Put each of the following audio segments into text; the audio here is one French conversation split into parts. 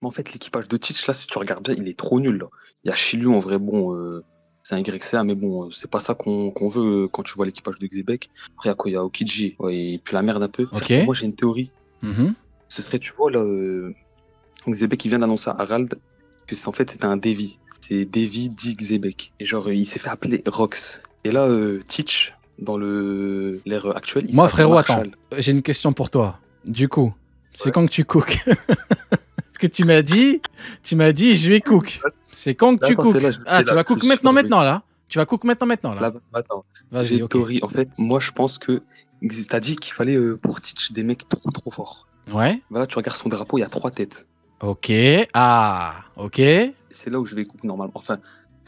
Mais en fait, l'équipage de Titch, là, si tu regardes bien, il est trop nul, là. Il y a Chilu, en vrai, bon, c'est un YCA, mais bon, c'est pas ça qu'on veut quand tu vois l'équipage de Xebec. Après, il y a quoi? Il y a Okiji, ouais, et puis la merde un peu. Ok. Moi, j'ai une théorie. Mhm. Ce serait, tu vois, là, Xebec, il vient d'annoncer à Harald que en fait, c'était un Devi. C'est Devi dit Xebec. Et genre, il s'est fait appeler Rox. Et là, Teach, dans l'ère actuelle, il Moi, s'appelle frérot, attends. Marshall. J'ai une question pour toi. Du coup, c'est Ouais. quand que tu cook? Ce que tu m'as dit, je vais cook. C'est quand que tu Attends, cook? c'est là, Ah, c'est tu là, vas cook je suis maintenant, sûr, maintenant, là. Tu vas cook maintenant, là. là, attends. J'ai Vas-y, une ok. théorie. En fait, moi, je pense que t'as dit qu'il fallait pour Teach des mecs trop, trop forts. Ouais. Voilà, tu regardes son drapeau, il y a 3 têtes. Ok. Ah, ok. Et c'est là où je vais cook normalement. Enfin,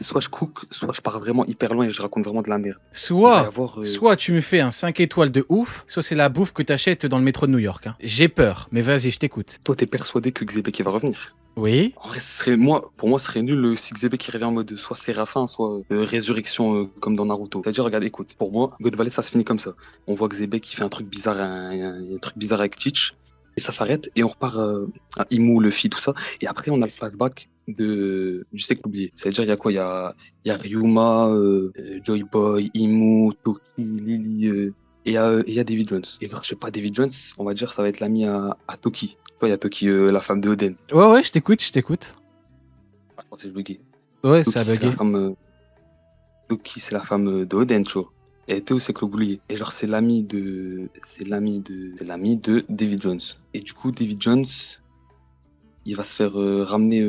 soit je cook, soit je pars vraiment hyper loin et je raconte vraiment de la merde. Il va y avoir. Soit tu me fais un 5 étoiles de ouf, soit c'est la bouffe que t'achètes dans le métro de New York. Hein. J'ai peur, mais vas-y, je t'écoute. Toi, t'es persuadé que Xebec va revenir. Oui. En vrai, pour moi, ce serait nul si Xebec qui revient en mode soit Séraphin, soit résurrection comme dans Naruto. C'est-à-dire, regarde, écoute, pour moi, God Valley, ça se finit comme ça. On voit Xebec qui fait un truc bizarre, un truc bizarre avec Teach, et ça s'arrête, et on repart à Imu, Luffy, tout ça. Et après, on a le flashback du siècle oublié. C'est-à-dire, il y a quoi? Il y a Ryuma, Joy Boy, Imu, Toki, Lily, et il y a David Jones. Et genre, je sais pas, David Jones, on va dire, ça va être l'ami à Toki. Tu vois, il y a Toki, la femme de Oden. Ouais, je t'écoute. Attends, c'est bugué. Ouais, ça Toki, a c'est la bugué. femme, Toki, c'est la femme de Oden, tu vois. Et Théo, c'est que oublié. Et genre, c'est l'ami de David Jones. Et du coup, David Jones, il va se faire ramener.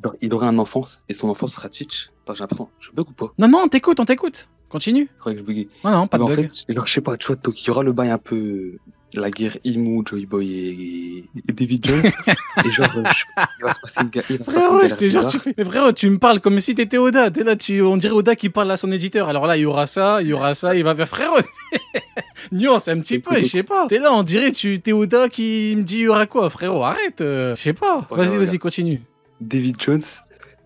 Genre, il aura un enfant, et son enfant sera Teach. Attends, j'ai l'impression. Je bug ou pas? Non, on t'écoute. Continue. Je crois que je buguais. Non, pas de Mais en bug. fait, genre, je sais pas, tu vois, Toki, il y aura le bail un peu. La guerre Imu, Joy Boy et David Jones. Et genre, il va se passer une Frérot, je galère te jure, bizarre. Mais frérot, tu me parles comme si t'étais Oda. T'es là, on dirait Oda qui parle à son éditeur. Alors là, il y aura ça, il va faire frérot. Nuance un petit peu, je sais pas. T'es là, on dirait t'es Oda qui me dit il y aura quoi, frérot. Arrête, je sais pas. Vas-y, continue. David Jones,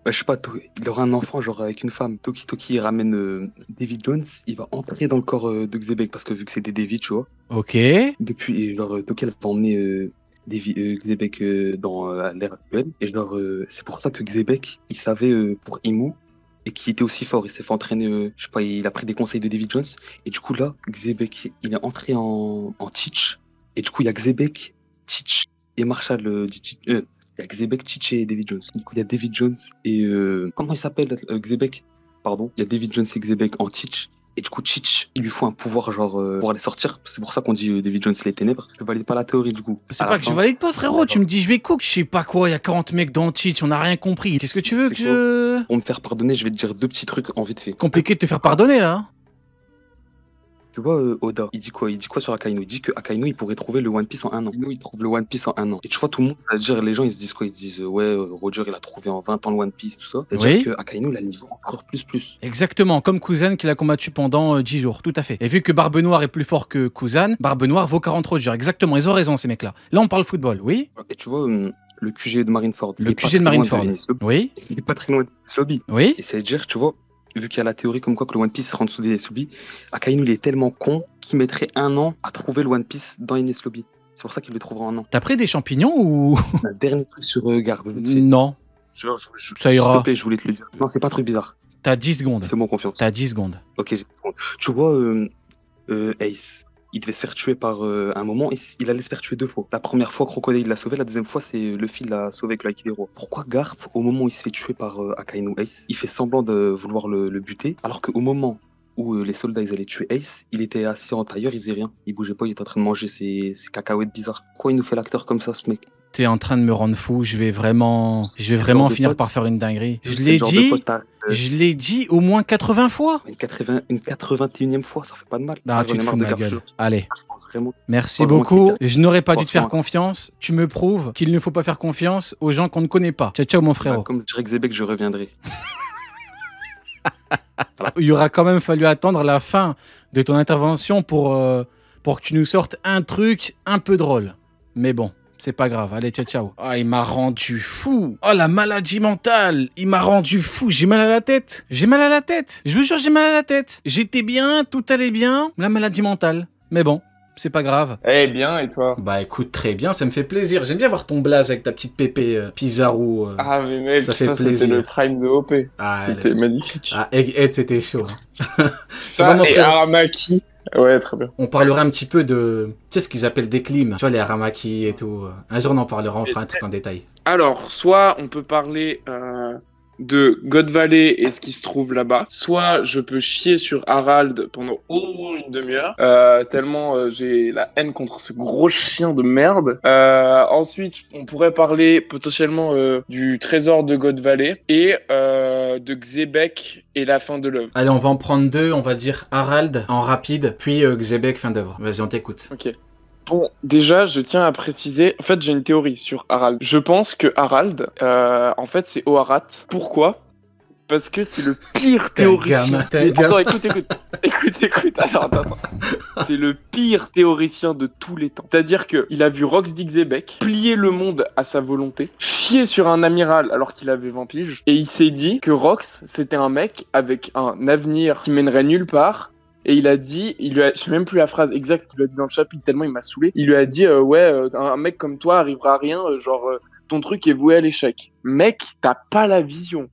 bah, je sais pas, il aura un enfant genre avec une femme. Toki il ramène David Jones, il va entrer dans le corps de Xebec parce que vu que c'est des David, tu vois. Ok. Depuis, et genre, Toki elle va emmener Xebec dans l'ère actuelle. Et genre, c'est pour ça que Xebec, il savait pour Imu et qui était aussi fort. Il s'est fait entraîner, je sais pas, il a pris des conseils de David Jones. Et du coup, là, Xebec, il est entré en Teach. Et du coup, il y a Xebec, Teach et Marshall il y a Xebec, Teach et David Jones. Du coup, il y a David Jones et comment il s'appelle Xebec? Pardon. Il y a David Jones et Xebec en Teach. Et du coup, Teach, il lui faut un pouvoir, genre, pour aller sortir. C'est pour ça qu'on dit David Jones les ténèbres. Je valide pas la théorie, du coup. C'est À pas la que je fin, valide pas, frérot. Tu me dis je vais cook, je sais pas quoi. Il y a 40 mecs dans le cheat, on a rien compris. Qu'est-ce que tu veux C'est que je. pour me faire pardonner, je vais te dire 2 petits trucs en vite fait. Compliqué de te faire pardonner là. Tu vois, Oda, il dit quoi? Il dit quoi sur Akainu? Il dit que Akainu, il pourrait trouver le One Piece en 1 an. Akainu, il trouve le One Piece en 1 an. Et tu vois, tout le monde, c'est-à-dire, les gens, ils se disent quoi? Ils se disent, ouais, Roger, il a trouvé en 20 ans le One Piece, tout ça. C'est-à-dire Oui. que Akainu, il a le niveau encore plus. Exactement, comme Kuzan qu'il a combattu pendant 10 jours, tout à fait. Et vu que Barbe Noire est plus fort que Kuzan, Barbe Noire vaut 40 Roger. Exactement, ils ont raison ces mecs-là. Là, on parle football, oui. Et tu vois, le QG de Marineford. Le QG de Marineford. Oui. Il est pas très loin de Enies Lobby. Oui. Et c'est-à-dire, tu vois, vu qu'il y a la théorie comme quoi que le One Piece sera en dessous des Enies Lobby, Akainu, il est tellement con qu'il mettrait 1 an à trouver le One Piece dans Enies Lobby. C'est pour ça qu'il le trouvera en 1 an. T'as pris des champignons ou. Un dernier truc sur Garbe. Non. Genre, Ça ira. S'il te plaît, je voulais te le dire. Non, c'est pas un truc bizarre. T'as 10 secondes. Fais-moi confiance. T'as 10 secondes. Ok, j'ai 10 secondes. Tu vois, Ace, il devait se faire tuer par un moment, il allait se faire tuer 2 fois. La première fois, Crocodile l'a sauvé, la deuxième fois, c'est Luffy l'a sauvé avec l'Aikidero. Pourquoi Garp, au moment où il se fait tuer par Akainu Ace, il fait semblant de vouloir le buter, alors qu'au moment où les soldats ils allaient tuer Ace, il était assis en tailleur, il faisait rien. Il bougeait pas, il était en train de manger ses cacahuètes bizarres. Pourquoi il nous fait l'acteur comme ça, ce mec? T'es en train de me rendre fou, je vais vraiment finir par faire une dinguerie. Je l'ai dit au moins 80 fois. Une 81e fois, ça fait pas de mal. Ah, tu te fous de ma gueule. Allez. Je pense vraiment. Merci beaucoup. Je n'aurais pas dû te faire confiance. Tu me prouves qu'il ne faut pas faire confiance aux gens qu'on ne connaît pas. Ciao, ciao, mon frérot. Comme je dirais Xebec, je reviendrai. Il y aura quand même fallu attendre la fin de ton intervention pour que tu nous sortes un truc un peu drôle. Mais bon. C'est pas grave, allez, ciao, ciao. Ah, il m'a rendu fou. Oh, la maladie mentale. Il m'a rendu fou. J'ai mal à la tête. Je vous jure, j'ai mal à la tête. J'étais bien, tout allait bien. La maladie mentale. Mais bon, c'est pas grave. Eh bien, et toi? Bah écoute, très bien, ça me fait plaisir. J'aime bien voir ton blaze avec ta petite pépé Pizarro. Ah, mais mec, ça fait c'était plaisir. le prime de OP. Ah, c'était magnifique. Ah, Egghead, c'était chaud. Hein. Ça, mon et frère. Aramaki. Ouais, très bien. On parlera un petit peu de... Tu sais ce qu'ils appellent des clims, tu vois, les aramaki et tout. Un jour, on en parlera, on fera un truc en détail. Alors, soit on peut parler de God Valley et ce qui se trouve là-bas, soit je peux chier sur Harald pendant au moins une demi-heure, tellement j'ai la haine contre ce gros chien de merde. Ensuite, on pourrait parler potentiellement du trésor de God Valley et de Xebec et la fin de l'œuvre. Allez, on va en prendre deux, on va dire Harald en rapide, puis Xebec, fin d'œuvre. Vas-y, on t'écoute. Ok. Bon, déjà, je tiens à préciser, en fait, j'ai une théorie sur Harald. Je pense que Harald, en fait, c'est Oharat. Pourquoi? Parce que c'est le pire théoricien. Attends, écoute. Attends. C'est le pire théoricien de tous les temps. C'est-à-dire qu'il a vu Rox d'Ixebec plier le monde à sa volonté, chier sur un amiral alors qu'il avait 20 piges, et il s'est dit que Rox, c'était un mec avec un avenir qui mènerait nulle part. Et il a dit, je sais même plus la phrase exacte qu'il lui a dit dans le chapitre tellement il m'a saoulé. Il lui a dit, un mec comme toi arrivera à rien, ton truc est voué à l'échec. Mec, t'as pas la vision.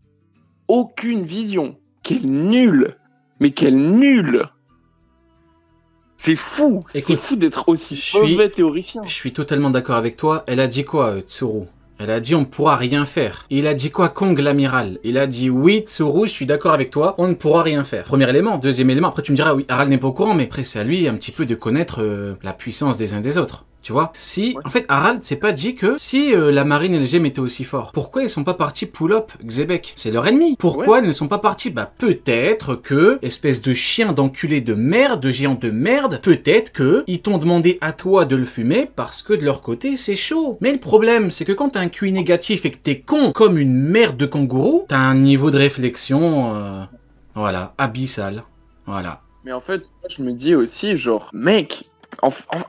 Aucune vision. Quel nul. Mais quel nul. C'est fou. Écoute, c'est fou d'être aussi mauvais théoricien. Je suis totalement d'accord avec toi. Elle a dit quoi, Tsuru? Elle a dit on ne pourra rien faire. Il a dit quoi, Kong l'amiral? Il a dit oui, Tsuru, je suis d'accord avec toi, on ne pourra rien faire. Premier élément. Deuxième élément, après tu me diras oui, Harald n'est pas au courant, mais après c'est à lui un petit peu de connaître la puissance des uns des autres. Tu vois, si, en fait, Harald s'est pas dit que si la marine et le GM étaient aussi forts, pourquoi ils sont pas partis pull up Xebec? C'est leur ennemi. Pourquoi ils ne sont pas partis? Bah, peut-être que, espèce de chien d'enculé de merde, de géant de merde, peut-être que ils t'ont demandé à toi de le fumer parce que de leur côté, c'est chaud. Mais le problème, c'est que quand t'as un QI négatif et que t'es con comme une merde de kangourou, t'as un niveau de réflexion, voilà, abyssal. Voilà. Mais en fait, je me dis aussi, genre, mec,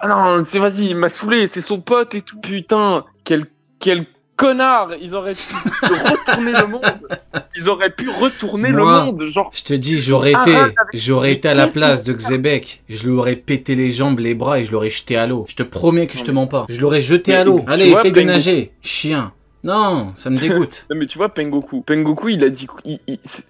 non, c'est vas-y, il m'a saoulé, c'est son pote et tout. Putain, quel connard. Ils auraient pu retourner le monde. Ils auraient pu retourner le monde, genre. Je te dis, j'aurais été à la place de Xebec. Je lui aurais pété les jambes, les bras et je l'aurais jeté à l'eau. Je te promets que je te mens pas. Je l'aurais jeté à l'eau. Allez, essaye de nager, chien. Non, ça me dégoûte. Non mais tu vois Pengoku, il a dit,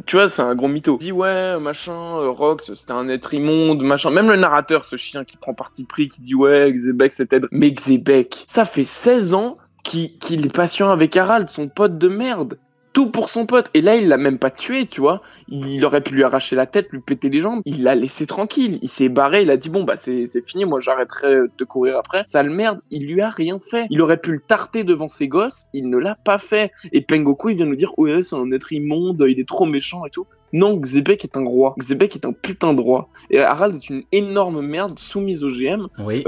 tu vois c'est un gros mytho. Il dit ouais machin, Rox c'était un être immonde, machin. Même le narrateur, ce chien qui prend parti pris, qui dit ouais Xebec c'était... Mais Xebec, ça fait 16 ans qu'il est patient avec Harald, son pote de merde. Tout pour son pote. Et là, il l'a même pas tué, tu vois. Il aurait pu lui arracher la tête, lui péter les jambes. Il l'a laissé tranquille. Il s'est barré. Il a dit, bon, bah, c'est fini. Moi, j'arrêterai de te courir après. Sale merde. Il lui a rien fait. Il aurait pu le tarter devant ses gosses. Il ne l'a pas fait. Et Pengoku, il vient nous dire, ouais, c'est un être immonde. Il est trop méchant et tout. Non, Xebec est un roi. Xebec est un putain de roi. Et Harald est une énorme merde soumise au GM. Oui.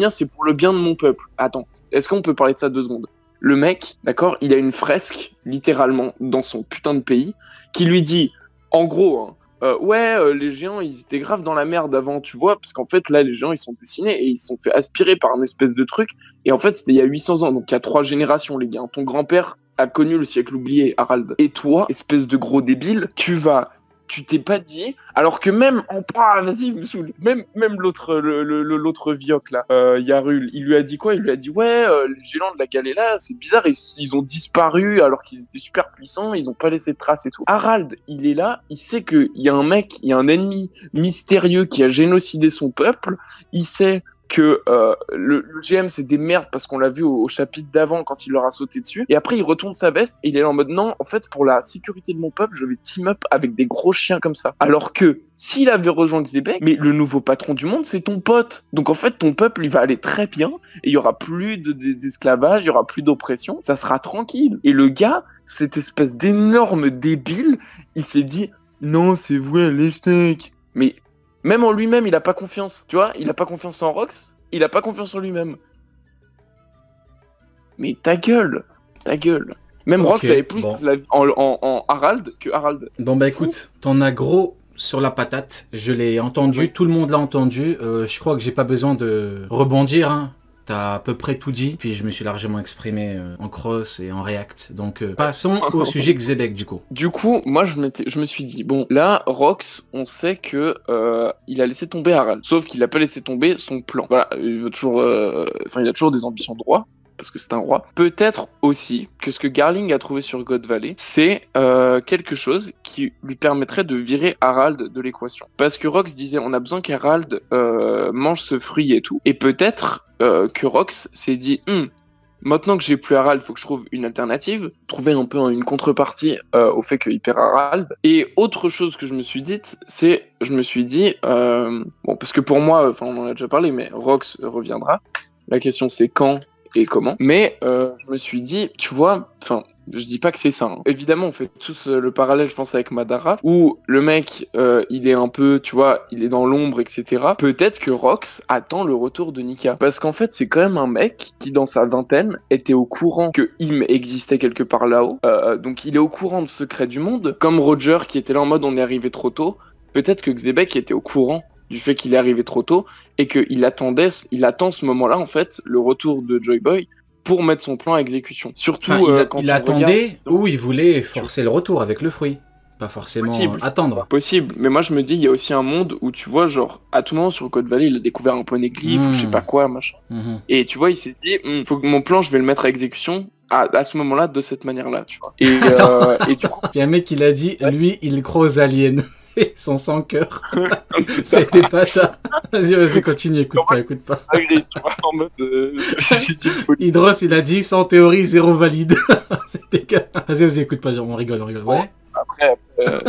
C'est pour le bien de mon peuple. Attends. Est-ce qu'on peut parler de ça 2 secondes? Le mec, d'accord, il a une fresque, littéralement, dans son putain de pays, qui lui dit, en gros, les géants, ils étaient grave dans la merde avant, tu vois, parce qu'en fait, là, les géants, ils sont dessinés et ils se sont fait aspirer par un espèce de truc, et en fait, c'était il y a 800 ans, donc il y a 3 générations, les gars. Ton grand-père a connu le siècle oublié, Harald. Et toi, espèce de gros débile, tu t'es pas dit, alors que même vas-y, il me saoule. Même l'autre vioc là, Yarul, il lui a dit quoi? Il lui a dit ouais, les géants de la Galéla, c'est bizarre, ils ont disparu alors qu'ils étaient super puissants, ils ont pas laissé de traces et tout. Harald, il est là, il sait qu'il y a un mec, il y a un ennemi mystérieux qui a génocidé son peuple, il sait que le GM c'est des merdes parce qu'on l'a vu au chapitre d'avant quand il leur a sauté dessus, et après il retourne sa veste et il est là en mode non, en fait pour la sécurité de mon peuple je vais team up avec des gros chiens comme ça, alors que s'il avait rejoint Xebec, mais le nouveau patron du monde c'est ton pote, donc en fait ton peuple il va aller très bien et il y aura plus d'esclavage, il y aura plus d'oppression, ça sera tranquille. Et le gars, cette espèce d'énorme débile, il s'est dit non c'est voué à l'échec. Mais même en lui-même, il a pas confiance, tu vois. Il a pas confiance en Rox, il a pas confiance en lui-même. Mais ta gueule. Même Rox avait plus en Harald que Harald. Bon bah écoute, t'en as gros sur la patate. Je l'ai entendu, tout le monde l'a entendu. Je crois que j'ai pas besoin de rebondir, hein. T'as à peu près tout dit, puis je me suis largement exprimé en cross et en react. Donc passons au sujet Xebec du coup. Du coup, moi, je me suis dit, bon, là, Rox, on sait que il a laissé tomber Harald. Sauf qu'il a pas laissé tomber son plan. Voilà, il veut toujours, il a toujours des ambitions de roi, parce que c'est un roi. Peut-être aussi que ce que Garling a trouvé sur God Valley, c'est quelque chose qui lui permettrait de virer Harald de l'équation. Parce que Rox disait, on a besoin qu'Harald mange ce fruit et tout. Et peut-être que Rox s'est dit, maintenant que j'ai plus Harald, il faut que je trouve une alternative, trouver un peu une contrepartie au fait qu'il perd Harald. Et autre chose que je me suis dit, bon, parce que pour moi, on en a déjà parlé, mais Rox reviendra. La question c'est quand et comment. Mais je me suis dit, tu vois, je dis pas que c'est ça. Hein. Évidemment, on fait tous le parallèle, je pense, avec Madara, où le mec, il est un peu, tu vois, il est dans l'ombre, etc. Peut-être que Rox attend le retour de Nika. Parce qu'en fait, c'est quand même un mec qui, dans sa vingtaine, était au courant que Im existait quelque part là-haut. Donc, il est au courant de secrets du monde. Comme Roger, qui était là en mode, on est arrivé trop tôt. Peut-être que Xebec était au courant du fait qu'il est arrivé trop tôt et qu'il attend ce moment-là, en fait, le retour de Joy Boy pour mettre son plan à exécution. Surtout quand il attendait ou il voulait forcer le retour avec le fruit. Pas forcément attendre. Possible, mais moi je me dis, il y a aussi un monde où tu vois, genre, à tout moment sur God Valley, il a découvert un poneglyph ou je sais pas quoi, machin. Et tu vois, il s'est dit, faut que mon plan, je vais le mettre à exécution à ce moment-là, de cette manière-là, tu vois. Et du coup... Il y a un mec qui l'a dit, lui, il croit aux aliens. Son sans cœur. C'était pas ta. Vas-y, continue, écoute pas. Tu vois, en mode. Hydros, il a dit, sans théorie, zéro valide. C'était. Vas-y, écoute pas, on rigole. Ouais. Après,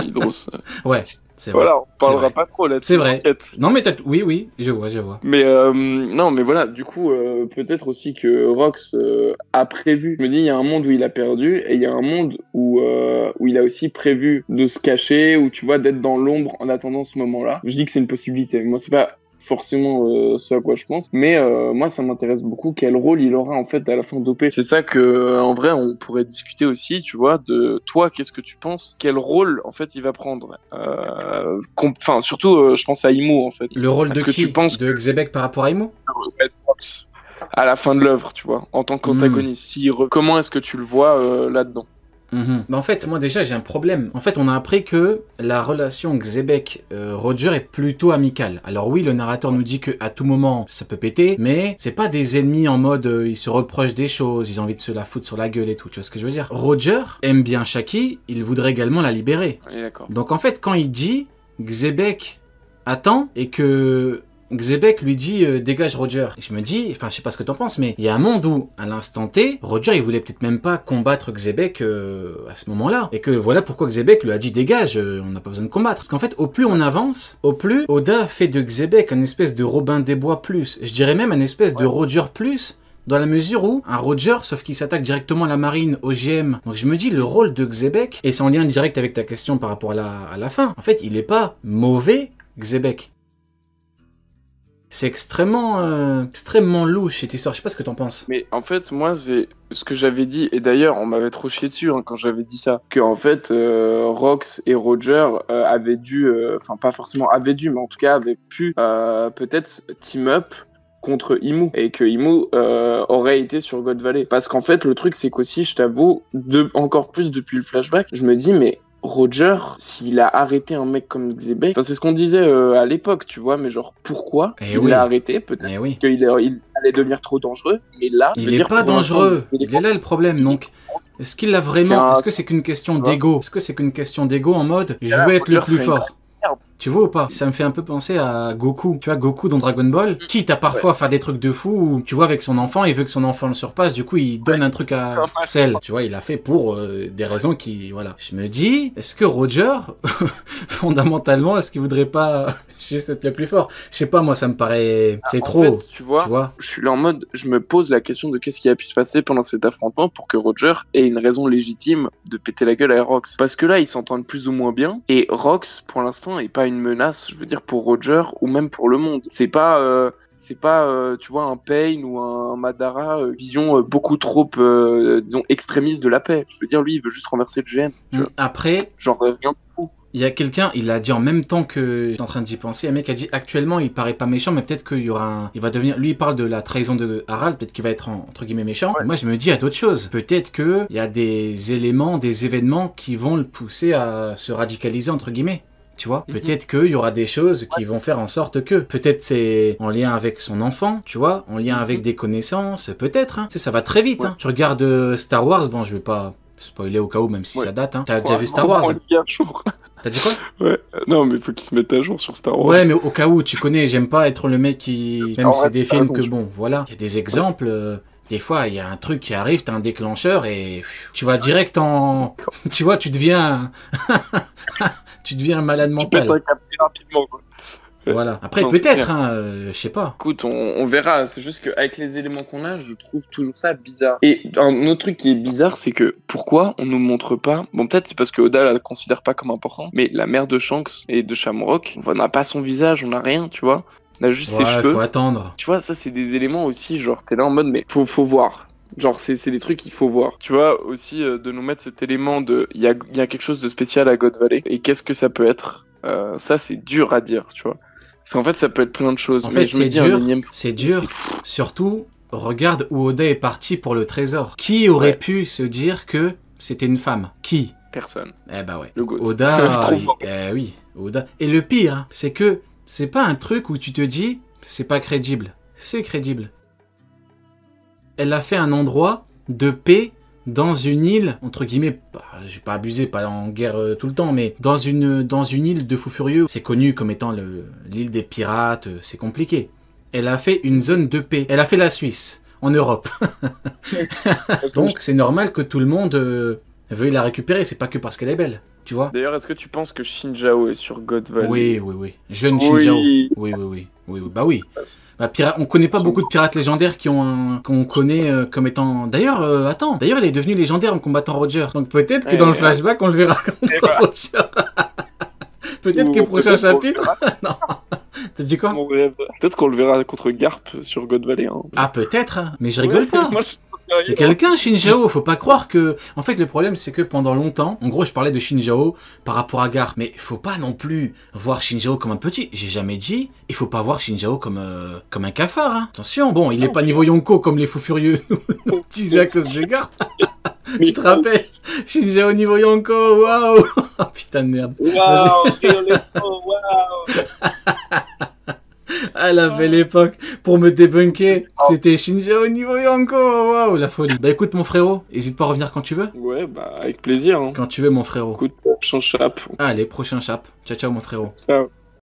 Hydros. Ouais. C'est voilà, vrai. on parlera pas trop là-dessus. C'est vrai. Non, mais oui, je vois. Mais non, mais voilà, du coup, peut-être aussi que Rox a prévu. Je me dis, il y a un monde où il a perdu et il y a un monde où il a aussi prévu de se cacher ou tu vois d'être dans l'ombre en attendant ce moment-là. Je dis que c'est une possibilité. Moi, c'est pas forcément ce à quoi je pense, mais moi ça m'intéresse beaucoup quel rôle il aura en fait à la fin d'OP. C'est ça que en vrai on pourrait discuter aussi, tu vois, de toi, qu'est-ce que tu penses, quel rôle en fait il va prendre, surtout je pense à Imo en fait. Le rôle de qui? Tu penses de Xebec par rapport à Imo? À la fin de l'œuvre, tu vois, en tant qu'antagoniste. Comment est-ce que tu le vois là-dedans? Bah en fait, moi déjà j'ai un problème. En fait, on a appris que la relation Xebec-Roger est plutôt amicale. Alors oui, le narrateur nous dit que à tout moment ça peut péter, mais c'est pas des ennemis en mode ils se reprochent des choses, ils ont envie de se la foutre sur la gueule et tout. Tu vois ce que je veux dire? Roger aime bien Shaki, il voudrait également la libérer. Oui, d'accord. Donc en fait, quand il dit Xebec attend et que Xebec lui dit dégage Roger. Et je me dis, je sais pas ce que t'en penses, mais il y a un monde où, à l'instant T, Roger il voulait peut-être même pas combattre Xebec à ce moment-là. Et que voilà pourquoi Xebec lui a dit dégage, on n'a pas besoin de combattre. Parce qu'en fait, au plus on avance, au plus Oda fait de Xebec un espèce de Robin des Bois plus. Je dirais même un espèce de Roger plus. Dans la mesure où, un Roger, sauf qu'il s'attaque directement à la marine, au GM. Donc je me dis, le rôle de Xebec, et c'est en lien direct avec ta question par rapport à la fin, en fait, il est pas mauvais, Xebec. C'est extrêmement louche cette histoire, je sais pas ce que t'en penses. Mais en fait, moi, c'est ce que j'avais dit, et d'ailleurs, on m'avait trop chié dessus quand j'avais dit ça, que en fait, Rox et Roger avaient dû, pas forcément avaient dû, mais en tout cas avaient pu peut-être team up contre Imu, et que Imu aurait été sur God Valley. Parce qu'en fait, le truc, c'est qu'aussi, je t'avoue, encore plus depuis le flashback, je me dis, mais Roger, s'il a arrêté un mec comme Xebec, c'est ce qu'on disait à l'époque, tu vois, mais genre, pourquoi il l'a arrêté? Peut-être parce qu'il allait devenir trop dangereux, mais là... Il est pas dangereux, il est là le problème, donc... Est-ce qu'il l'a vraiment... Est-ce que c'est qu'une question d'ego? Est-ce que c'est qu'une question d'ego en mode, je veux être le plus fort? Tu vois ou pas? Ça me fait un peu penser à Goku. Tu vois, Goku dans Dragon Ball, quitte à parfois faire des trucs de fou, où, tu vois, avec son enfant, il veut que son enfant le surpasse, du coup, il donne un truc à Cell. Tu vois, il l'a fait pour des raisons qui... Voilà. Je me dis, est-ce que Roger, fondamentalement, est-ce qu'il voudrait pas juste être le plus fort? Je sais pas, moi, ça me paraît... C'est trop. En fait, tu vois, je suis là en mode, je me pose la question de qu'est-ce qui a pu se passer pendant cet affrontement pour que Roger ait une raison légitime de péter la gueule à Rox. Parce que là, ils s'entendent plus ou moins bien, et Rox, pour l'instant, est pas une menace, je veux dire, pour Roger ou même pour le monde. C'est pas tu vois, un Pain ou un Madara vision beaucoup trop disons extrémiste de la paix. Je veux dire, lui il veut juste renverser le GM, tu vois. Après, genre rien de fou. Il y a quelqu'un, il a dit en même temps que j'étais en train d'y penser, un mec a dit actuellement il paraît pas méchant, mais peut-être qu'il y aura un... Il va devenir... Lui il parle de la trahison de Harald, peut-être qu'il va être entre guillemets méchant. Ouais. Moi je me dis à d'autres choses. Peut-être qu'il y a des éléments, des événements qui vont le pousser à se radicaliser entre guillemets. Tu vois, peut-être qu'il y aura des choses qui vont faire en sorte que, peut-être c'est en lien avec son enfant, tu vois, en lien avec des connaissances, peut-être, hein. Tu sais, ça va très vite, hein. Tu regardes Star Wars, bon, je vais pas spoiler au cas où, même si ça date, hein. T'as déjà vu Star Wars? T'as dit quoi? Ouais, non, mais faut qu'ils se mettent à jour sur Star Wars. Ouais, mais au cas où, tu connais, j'aime pas être le mec qui... Même si c'est des films que, bon, voilà, il y a des exemples... Des fois, il y a un truc qui arrive, t'as un déclencheur et tu vas direct en... Tu vois, tu deviens... tu deviens un malade mental. Tu pètes un câble très rapidement, quoi. Voilà. Après, Non, peut-être, hein, je sais pas. Écoute, on verra. C'est juste qu'avec les éléments qu'on a, je trouve toujours ça bizarre. Et un autre truc qui est bizarre, c'est que pourquoi on nous montre pas... Bon, peut-être c'est parce que Oda la considère pas comme important, mais la mère de Shanks et de Shamrock, on n'a pas son visage, on n'a rien, tu vois. On a juste ses cheveux. Faut attendre. Tu vois, ça, c'est des éléments aussi, genre, t'es là en mode, mais faut voir. Genre, c'est des trucs qu'il faut voir. Tu vois, aussi, de nous mettre cet élément de... Il y a quelque chose de spécial à God Valley. Et qu'est-ce que ça peut être? Ça, c'est dur à dire, tu vois. Parce qu'en fait, ça peut être plein de choses. En mais fait, je me dis, c'est dur. Surtout, regarde où Oda est parti pour le trésor. Qui aurait pu se dire que c'était une femme? Qui? Personne. Eh bah ouais. Le GOAT. Oda, oui, Oda. Et le pire, hein, c'est que c'est pas un truc où tu te dis, c'est pas crédible. C'est crédible. Elle a fait un endroit de paix dans une île, entre guillemets, je vais pas abuser, pas en guerre tout le temps, mais dans une île de fous furieux. C'est connu comme étant l'île des pirates, c'est compliqué. Elle a fait une zone de paix. Elle a fait la Suisse, en Europe. Donc c'est normal que tout le monde veuille la récupérer, c'est pas que parce qu'elle est belle, tu vois. D'ailleurs, est-ce que tu penses que Shinjao est sur God Valley? Oui. Jeune Shinjao. Oui. Bah oui. Bah, on connaît pas beaucoup de pirates légendaires qu'on connaît comme étant... D'ailleurs, D'ailleurs, il est devenu légendaire en combattant Roger. Donc peut-être que dans le flashback, on le verra contre Roger. Peut-être que prochain chapitre... Non. T'as dit quoi? Peut-être qu'on le verra contre Garp sur God Valley. Hein. Ah, peut-être, hein. Mais je rigole pas. C'est quelqu'un, Shinjao, faut pas croire que... En fait, le problème, c'est que pendant longtemps, en gros, je parlais de Shinjao par rapport à Garp, mais faut pas non plus voir Shinjao comme un petit. J'ai jamais dit, il faut pas voir Shinjao comme un cafard, hein. Attention, bon, il est pas niveau Yonko comme les fous furieux nous disaient à cause de Garp. Tu te rappelles? Shinjao niveau Yonko, waouh. Oh, putain de merde. Waouh. À la belle époque, pour me débunker, c'était Shinjao niveau Yonko, waouh, la folie. Bah écoute mon frérot, hésite pas à revenir quand tu veux. Ouais, bah avec plaisir. Hein. Quand tu veux mon frérot. Écoute, prochain chap. Allez, prochain chap. Ciao ciao mon frérot. Ciao.